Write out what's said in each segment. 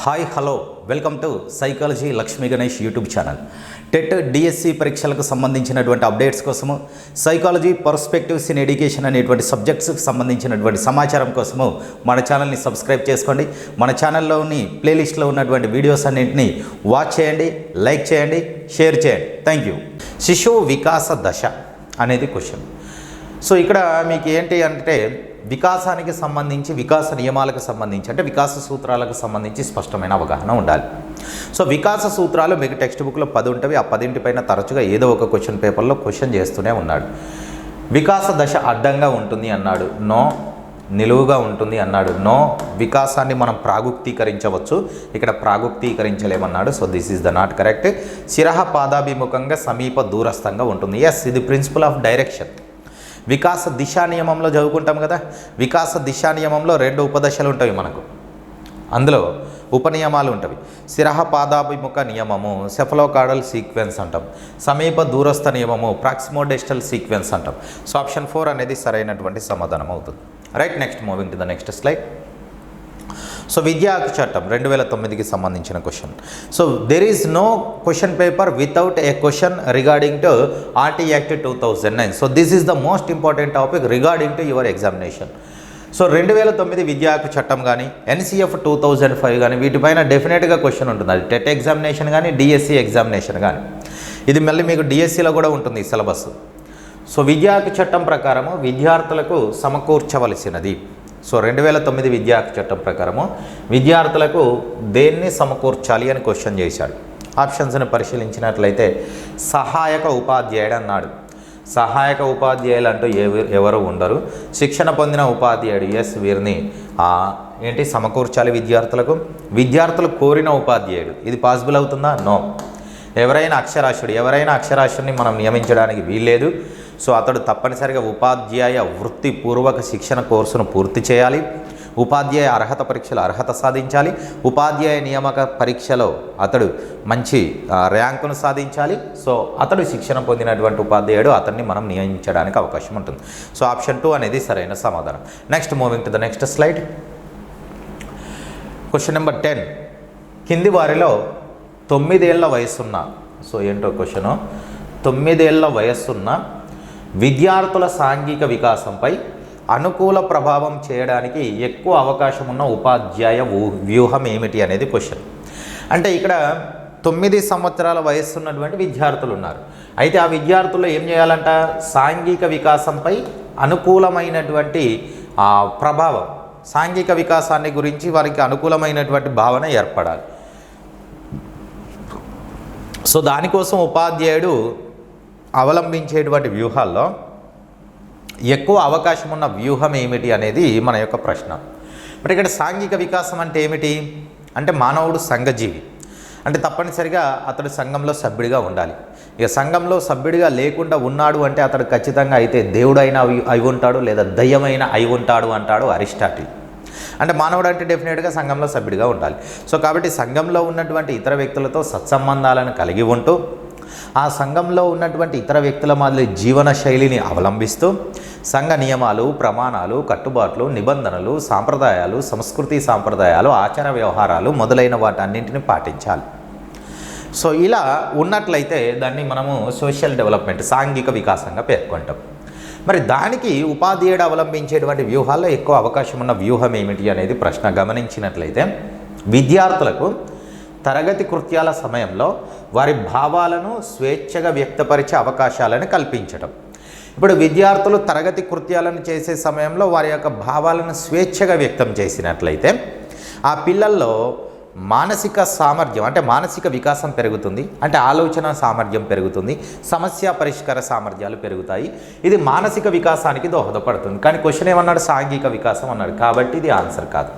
Hi hello welcome to psychology Lakshmi Ganesh YouTube channel. TET DSC పరీక్షలకు సంబంధించినటువంటి updates కోసము psychology perspectives in education అనేటువంటి సబ్జెక్ట్స్కి సంబంధించినటువంటి సమాచారం కోసము మన ఛానల్ని సబ్స్క్రైబ్ చేసుకోండి. మన ఛానల్లోని ప్లేలిస్ట్లో ఉన్నటువంటి వీడియోస్ అన్నింటినీ వాచ్ చేయండి, లైక్ చేయండి, షేర్ చేయండి. Thank you. శిశువు వికాస దశ అనేది క్వశ్చన్. సో ఇక్కడ మీకు ఏంటి అంటే వికాసానికి సంబంధించి, వికాస నియమాలకు సంబంధించి, అంటే వికాస సూత్రాలకు సంబంధించి స్పష్టమైన అవగాహన ఉండాలి. సో వికాస సూత్రాలు మీకు టెక్స్ట్ బుక్లో 10 ఉంటవి. ఆ 10 పైన తరచుగా ఏదో ఒక క్వశ్చన్ పేపర్లో క్వశ్చన్ చేస్తూనే ఉన్నాడు. వికాస దశ అడ్డంగా ఉంటుంది అన్నాడు, నో. నిలువుగా ఉంటుంది అన్నాడు, నో. వికాసాన్ని మనం ప్రాగుక్తీకరించవచ్చు, ఇక్కడ ప్రాగుక్తీకరించలేమన్నాడు. So this is the not correct. శిరః పాదాభిముఖంగా సమీప దూరస్థంగా ఉంటుంది. ఎస్, ఇది ప్రిన్సిపల్ ఆఫ్ డైరెక్షన్. వికాస దిశా నియమంలో చదువుకుంటాం కదా. వికాస దిశా నియమంలో 2 ఉపదశలు ఉంటాయి మనకు. అందులో ఉపనియమాలు ఉంటాయి. శిరః పాదాభిముఖ నియమము సెఫలోకార్డల్ సీక్వెన్స్ అంటాం. సమీప దూరస్థ నియమము ప్రాక్సిమోడెస్టల్ సీక్వెన్స్ అంటాం. సో ఆప్షన్ 4 అనేది సరైనటువంటి సమాధానం అవుతుంది. Right, next moving to the next slide. So విద్యా హక్కు చట్టం 2009కి సంబంధించిన question. So there is no question paper without a question regarding to RT act 2009. So this is the most important topic regarding to your examination. So 2009 విద్యా హక్కు చట్టం కానీ, NCF 2005 కానీ, వీటిపైన డెఫినెట్గా క్వశ్చన్ ఉంటుంది. అది టెట్ ఎగ్జామినేషన్ కానీ, డిఎస్సి ఎగ్జామినేషన్ కానీ. ఇది మళ్ళీ మీకు డిఎస్సిలో కూడా ఉంటుంది సిలబస్. సో విద్యా హక్కు చట్టం ప్రకారము విద్యార్థులకు సమకూర్చవలసినది. సో 2009 విద్యా హక్కు చట్టం ప్రకారము విద్యార్థులకు దేన్ని సమకూర్చాలి అని క్వశ్చన్ చేశాడు. ఆప్షన్స్ని పరిశీలించినట్లయితే సహాయక ఉపాధ్యాయుడు అన్నాడు. సహాయక ఉపాధ్యాయులు అంటూ ఎవరు ఉండరు. శిక్షణ పొందిన ఉపాధ్యాయుడు, ఎస్, వీరిని సమకూర్చాలి విద్యార్థులకు. విద్యార్థులు కోరిన ఉపాధ్యాయుడు, ఇది పాసిబుల్ అవుతుందా? నో. ఎవరైనా అక్షరాస్యుడిని మనం నియమించడానికి వీల్లేదు. సో అతడు తప్పనిసరిగా ఉపాధ్యాయ వృత్తిపూర్వక శిక్షణ కోర్సును పూర్తి చేయాలి. ఉపాధ్యాయ అర్హత పరీక్షలో అర్హత సాధించాలి. ఉపాధ్యాయ నియామక పరీక్షలో అతడు మంచి ర్యాంకును సాధించాలి. సో అతడు శిక్షణ పొందినటువంటి ఉపాధ్యాయుడు, అతన్ని మనం నియమించడానికి అవకాశం ఉంటుంది. సో ఆప్షన్ 2 అనేది సరైన సమాధానం. Next moving to the next slide. Question number 10. కింది వారిలో 9 ఏళ్ల వయసున్న, సో ఏంటో క్వశ్చను, 9 ఏళ్ల వయస్సున్న విద్యార్థుల సాంఘిక వికాసంపై అనుకూల ప్రభావం చేయడానికి ఎక్కువ అవకాశం ఉన్న ఉపాధ్యాయ వ్యూహం ఏమిటి అనేది క్వశ్చన్. అంటే ఇక్కడ 9 సంవత్సరాల వయస్సున్నటువంటి విద్యార్థులు ఉన్నారు. అయితే ఆ విద్యార్థుల్లో ఏం చేయాలంట? సాంఘిక వికాసంపై అనుకూలమైనటువంటి ప్రభావం, సాంఘిక వికాసాన్ని గురించి వారికి అనుకూలమైనటువంటి భావన ఏర్పడాలి. సో దానికోసం ఉపాధ్యాయుడు అవలంబించేటువంటి వ్యూహాల్లో ఎక్కువ అవకాశం ఉన్న వ్యూహం ఏమిటి అనేది మన యొక్క ప్రశ్న. మరి ఇక్కడ సాంఘిక వికాసం అంటే ఏమిటి అంటే మానవుడు సంఘజీవి, అంటే తప్పనిసరిగా అతడు సంఘంలో సభ్యుడిగా ఉండాలి. ఇక సంఘంలో సభ్యుడిగా లేకుండా ఉన్నాడు అంటే అతడు ఖచ్చితంగా అయితే దేవుడైనా అయి ఉంటాడు, లేదా దయ్యమైన అయి ఉంటాడు అంటాడు అరిస్టాటిల్. అంటే మానవుడు అంటే డెఫినెట్గా సంఘంలో సభ్యుడిగా ఉండాలి. సో కాబట్టి సంఘంలో ఉన్నటువంటి ఇతర వ్యక్తులతో సత్సంబంధాలను కలిగి ఉంటూ, ఆ సంఘంలో ఉన్నటువంటి ఇతర వ్యక్తుల మాదిరి జీవన శైలిని అవలంబిస్తూ సంఘ నియమాలు, ప్రమాణాలు, కట్టుబాట్లు, నిబంధనలు, సాంప్రదాయాలు, సంస్కృతి సాంప్రదాయాలు, ఆచార వ్యవహారాలు మొదలైన వాటన్నింటిని పాటించాలి. సో ఇలా ఉన్నట్లయితే దాన్ని మనము సోషల్ డెవలప్మెంట్, సాంఘిక వికాసంగా పేర్కొంటాం. మరి దానికి ఉపాధ్యాయుడు అవలంబించేటువంటి వ్యూహాల్లో ఎక్కువ అవకాశం ఉన్న వ్యూహం ఏమిటి అనేది ప్రశ్న. గమనించినట్లయితే విద్యార్థులకు తరగతి కృత్యాల సమయంలో వారి భావాలను స్వేచ్ఛగా వ్యక్తపరిచే అవకాశాలను కల్పించడం. ఇప్పుడు విద్యార్థులు తరగతి కృత్యాలను చేసే సమయంలో వారి యొక్క భావాలను స్వేచ్ఛగా వ్యక్తం చేసినట్లయితే ఆ పిల్లల్లో మానసిక సామర్థ్యం, అంటే మానసిక వికాసం పెరుగుతుంది, అంటే ఆలోచన సామర్థ్యం పెరుగుతుంది, సమస్య పరిష్కార సామర్థ్యాలు పెరుగుతాయి. ఇది మానసిక వికాసానికి దోహదపడుతుంది. కానీ క్వశ్చన్ ఏమన్నాడు? సాంఘిక వికాసం అన్నాడు, కాబట్టి ఇది ఆన్సర్ కాదు.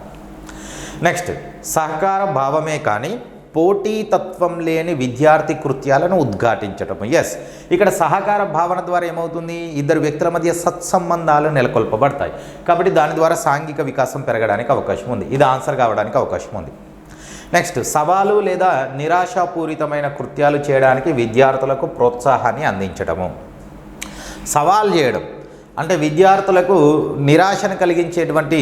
నెక్స్ట్, సహకార భావమే కానీ పోటీతత్వం లేని విద్యార్థి కృత్యాలను ఉద్ఘాటించటం. ఎస్, ఇక్కడ సహకార భావన ద్వారా ఏమవుతుంది? ఇద్దరు వ్యక్తుల మధ్య సత్సంబంధాలు నెలకొల్పబడతాయి. కాబట్టి దాని ద్వారా సాంఘిక వికాసం పెరగడానికి అవకాశం ఉంది. ఇది ఆన్సర్ కావడానికి అవకాశం ఉంది. నెక్స్ట్, సవాలు లేదా నిరాశాపూరితమైన కృత్యాలు చేయడానికి విద్యార్థులకు ప్రోత్సాహాన్ని అందించడము. సవాల్ చేయడం అంటే విద్యార్థులకు నిరాశను కలిగించేటువంటి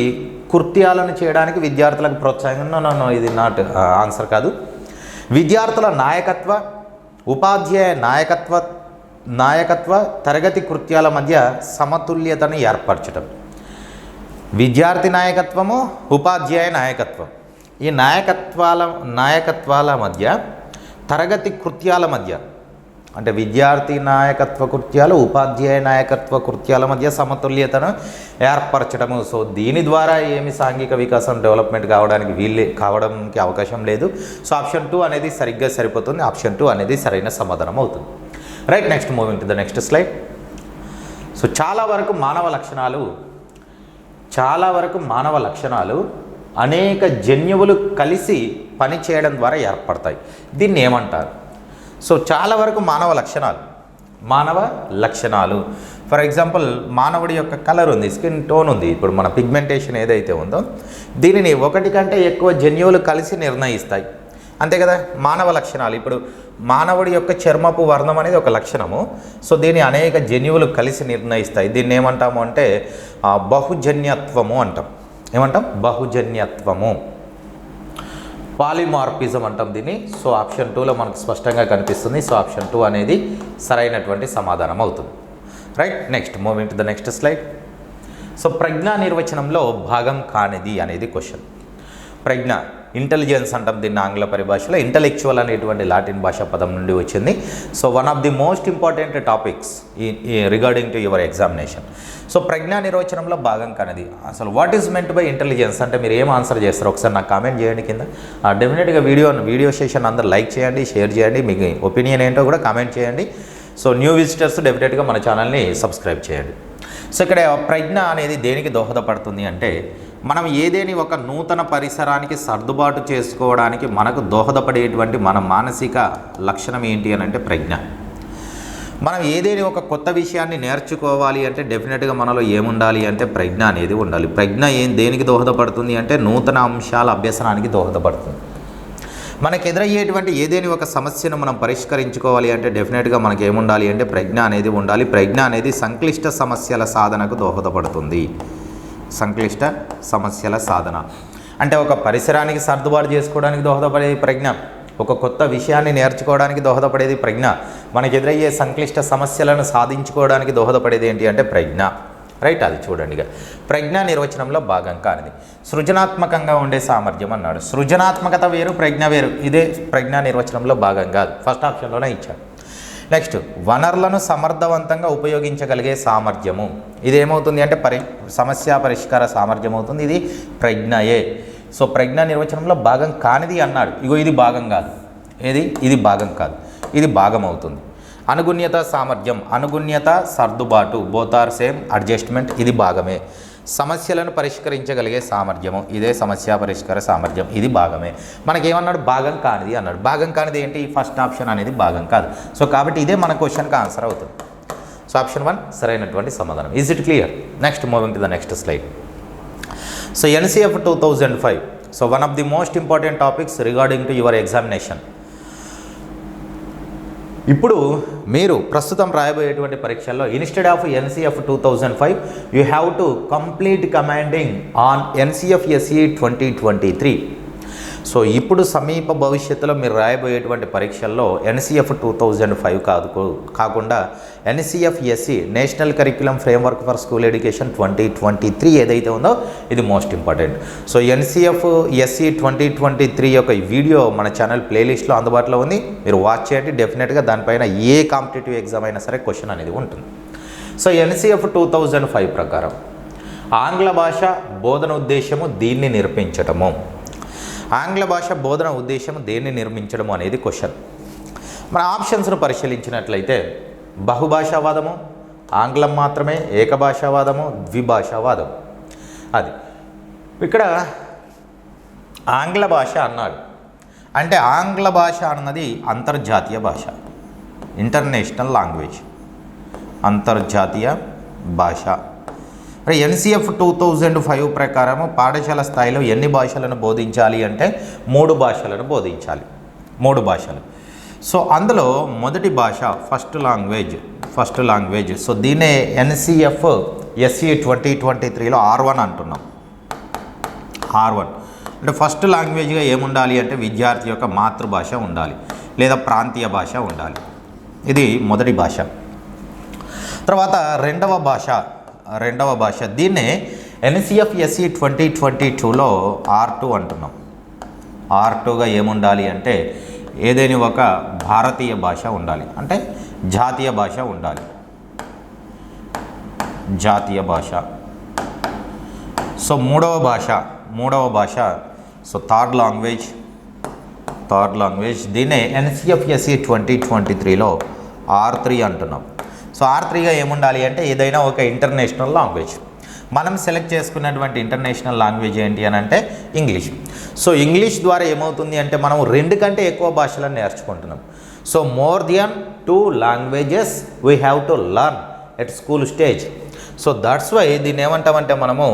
కృత్యాలను చేయడానికి విద్యార్థులకు ప్రోత్సాహం. నో ఇది నాట్ ఆన్సర్ కాదు. విద్యార్థుల నాయకత్వ, ఉపాధ్యాయ నాయకత్వ తరగతి కృత్యాల మధ్య సమతుల్యతను ఏర్పరచడం. విద్యార్థి నాయకత్వము, ఉపాధ్యాయ నాయకత్వం, ఈ నాయకత్వాల మధ్య, తరగతి కృత్యాల మధ్య, అంటే విద్యార్థి నాయకత్వ కృత్యాలు, ఉపాధ్యాయ నాయకత్వ కృత్యాల మధ్య సమతుల్యతను ఏర్పరచడము. సో దీని ద్వారా ఏమి సాంఘిక వికాసం డెవలప్మెంట్ కావడానికి అవకాశం లేదు. సో ఆప్షన్ 2 అనేది సరిగ్గా సరిపోతుంది. ఆప్షన్ 2 అనేది సరైన సమాధానం అవుతుంది. Right, next moving to the next slide. So చాలా వరకు మానవ లక్షణాలు అనేక జన్యువులు కలిసి పనిచేయడం ద్వారా ఏర్పడతాయి. దీన్ని ఏమంటారు? సో చాలా వరకు మానవ లక్షణాలు ఫర్ ఎగ్జాంపుల్ మానవుడి యొక్క కలర్ ఉంది, స్కిన్ టోన్ ఉంది, ఇప్పుడు మన పిగ్మెంటేషన్ ఏదైతే ఉందో దీనిని ఒకటి కంటే ఎక్కువ జన్యువులు కలిసి నిర్ణయిస్తాయి. అంతే కదా మానవ లక్షణాలు. ఇప్పుడు మానవుడి యొక్క చర్మపు వర్ణం అనేది ఒక లక్షణము. సో దీన్ని అనేక జన్యువులు కలిసి నిర్ణయిస్తాయి. దీన్ని ఏమంటాము అంటే బహుజన్యత్వము అంటాం. ఏమంటాం? బహుజన్యత్వము, పాలిమార్ఫిజం అంటాం దీన్ని. సో ఆప్షన్ 2లో మనకు స్పష్టంగా కనిపిస్తుంది. సో ఆప్షన్ 2 అనేది సరైనటువంటి సమాధానం అవుతుంది. Right, next moving to the next slide. So ప్రజ్ఞా నిర్వచనంలో భాగం కానిది అనేది క్వశ్చన్. ప్రజ్ఞ, ఇంటెలిజెన్స్ అంటాం దీన్ని ఆంగ్ల పరిభాషలో. ఇంటలెక్చువల్ అనేటువంటి లాటిన్ భాషా పదం నుండి వచ్చింది. So one of the most important topics regarding to your examination. So ప్రజ్ఞా నిర్వచనంలో భాగం కానిది. అసలు what is meant by intelligence అంటే మీరు ఏం ఆన్సర్ చేస్తారు ఒకసారి నాకు కామెంట్ చేయండి కింద. డెఫినెట్గా వీడియో సెషన్ అందరూ లైక్ చేయండి, షేర్ చేయండి, మీకు ఒపీనియన్ ఏంటో కూడా కామెంట్ చేయండి. సో న్యూ విజిటర్స్ డెఫినెట్గా మన ఛానల్ని సబ్స్క్రైబ్ చేయండి. సో ఇక్కడ ప్రజ్ఞ అనేది దేనికి దోహదపడుతుంది అంటే మనం ఏదేని ఒక నూతన పరిసరానికి సర్దుబాటు చేసుకోవడానికి మనకు దోహదపడేటువంటి మన మానసిక లక్షణం ఏంటి అని అంటే ప్రజ్ఞ. మనం ఏదేని ఒక కొత్త విషయాన్ని నేర్చుకోవాలి అంటే డెఫినెట్గా మనలో ఏముండాలి అంటే ప్రజ్ఞ అనేది ఉండాలి. ప్రజ్ఞ దేనికి దోహదపడుతుంది అంటే నూతన అంశాల అభ్యసనానికి దోహదపడుతుంది. మనకు ఎదురయ్యేటువంటి ఏదేని ఒక సమస్యను మనం పరిష్కరించుకోవాలి అంటే డెఫినెట్గా మనకి ఏముండాలి అంటే ప్రజ్ఞ అనేది ఉండాలి. ప్రజ్ఞ అనేది సంక్లిష్ట సమస్యల సాధనకు దోహదపడుతుంది. సంక్లిష్ట సమస్యల సాధన అంటే ఒక పరిసరానికి సర్దుబాటు చేసుకోవడానికి దోహదపడేది ప్రజ్ఞ, ఒక కొత్త విషయాన్ని నేర్చుకోవడానికి దోహదపడేది ప్రజ్ఞ, మనకు ఎదురయ్యే సంక్లిష్ట సమస్యలను సాధించుకోవడానికి దోహదపడేది ఏంటి అంటే ప్రజ్ఞ. రైట్, అది చూడండి. ప్రజ్ఞా నిర్వచనంలో భాగం కానిది. సృజనాత్మకంగా ఉండే సామర్థ్యం అన్నాడు. సృజనాత్మకత వేరు, ప్రజ్ఞ వేరు. ఇదే ప్రజ్ఞా నిర్వచనంలో భాగం కాదు, ఫస్ట్ ఆప్షన్లోనే ఇచ్చాడు. నెక్స్ట్, వనరులను సమర్థవంతంగా ఉపయోగించగలిగే సామర్థ్యము. ఇదేమవుతుంది అంటే సమస్య పరిష్కార సామర్థ్యం అవుతుంది. ఇది ప్రజ్ఞయే. సో ప్రజ్ఞా నిర్వచనంలో భాగం కానిది అన్నాడు. ఇది భాగం కాదు, ఇది భాగం కాదు, ఇది భాగం అవుతుంది. అనుగుణ్యత సామర్థ్యం, అనుగుణ్యత సర్దుబాటు, బోత్ ఆర్ సేమ్, అడ్జస్ట్మెంట్, ఇది భాగమే. సమస్యలను పరిష్కరించగలిగే సామర్థ్యము, ఇదే సమస్య పరిష్కార సామర్థ్యం, ఇది భాగమే. మనకేమన్నాడు? భాగం కానిది అన్నాడు. భాగం కానిది ఏంటి? ఫస్ట్ ఆప్షన్ అనేది భాగం కాదు. సో కాబట్టి ఇదే మన క్వశ్చన్కి ఆన్సర్ అవుతుంది. సో ఆప్షన్ 1 సరైనటువంటి సమాధానం. Is it clear? Next moving to the next slide. So NCF 2005. So one of the most important topics regarding to your examination. ఇప్పుడు మీరు ప్రస్తుతం రాయబోయేటువంటి పరీక్షల్లో instead of NCF 2005 you have to complete commanding on NCF SE 2023. So ఇప్పుడు సమీప భవిష్యత్తులో మీరు రాయబోయేటువంటి పరీక్షల్లో NCF 2005 కాకుండా NCF SE national curriculum framework for school education 2023 ఏదైతే ఉందో ఇది most important. So NCF SE 2023 యొక్క వీడియో మన ఛానల్ ప్లేలిస్ట్లో అందుబాటులో ఉంది, మీరు వాచ్ చేయండి. డెఫినెట్గా దానిపైన ఏ కాంపిటేటివ్ ఎగ్జామ్ అయినా సరే క్వశ్చన్ అనేది ఉంటుంది. సో NCF 2005 ప్రకారం ఆంగ్ల భాష బోధన ఉద్దేశము దీన్ని నిర్మించటము. ఆంగ్ల భాష బోధన ఉద్దేశం దేన్ని నిర్మించడం అనేది క్వశ్చన్. మన ఆప్షన్స్ను పరిశీలించినట్లయితే బహుభాషావాదము, ఆంగ్లం మాత్రమే, ఏకభాషావాదము, ద్విభాషావాదం. అది ఇక్కడ ఆంగ్ల భాష అన్నాడు అంటే ఆంగ్ల భాష అన్నది అంతర్జాతీయ భాష, ఇంటర్నేషనల్ లాంగ్వేజ్, అంతర్జాతీయ భాష. NCF 2005 ప్రకారము పాఠశాల స్థాయిలో ఎన్ని భాషలను బోధించాలి అంటే 3 భాషలను బోధించాలి, 3 భాషలు. సో అందులో మొదటి భాష ఫస్ట్ లాంగ్వేజ్. సో దీన్నే NCF ఎస్ఈ 2023లో R1 అంటున్నాం. R1 అంటే ఫస్ట్ లాంగ్వేజ్గా ఏముండాలి అంటే విద్యార్థి యొక్క మాతృభాష ఉండాలి లేదా ప్రాంతీయ భాష ఉండాలి. ఇది మొదటి భాష. తర్వాత రెండవ భాష దీన్నే NCF-SE 2022లో R2 అంటున్నాం. R2గా ఏముండాలి అంటే ఏదైనా ఒక భారతీయ భాష ఉండాలి, అంటే జాతీయ భాష ఉండాలి. జాతీయ భాష. సో మూడవ భాష సో థర్డ్ లాంగ్వేజ్ దీన్నే NCF-SE 2023లో R3 అంటున్నాం. సో R3గా ఏముండాలి అంటే ఏదైనా ఒక ఇంటర్నేషనల్ లాంగ్వేజ్. మనం సెలెక్ట్ చేసుకున్నటువంటి ఇంటర్నేషనల్ లాంగ్వేజ్ ఏంటి అని అంటే ఇంగ్లీష్. సో ఇంగ్లీష్ ద్వారా ఏమవుతుంది అంటే మనం 2 కంటే ఎక్కువ భాషలను నేర్చుకుంటున్నాం. So more than 2 languages we have to learn at school stage. So that's why దీన్ని ఏమంటామంటే మనము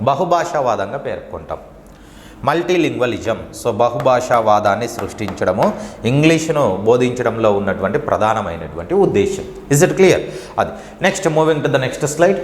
బహుభాషావాదంగా పేర్కొంటాం. మల్టీలింగ్వలిజం. సో బహుభాషావాదాన్ని సృష్టించడము, ఇంగ్లీష్ను బోధించడంలో ఉన్నటువంటి ప్రధానమైనటువంటి ఉద్దేశం. Is it clear? అది next moving to the next slide.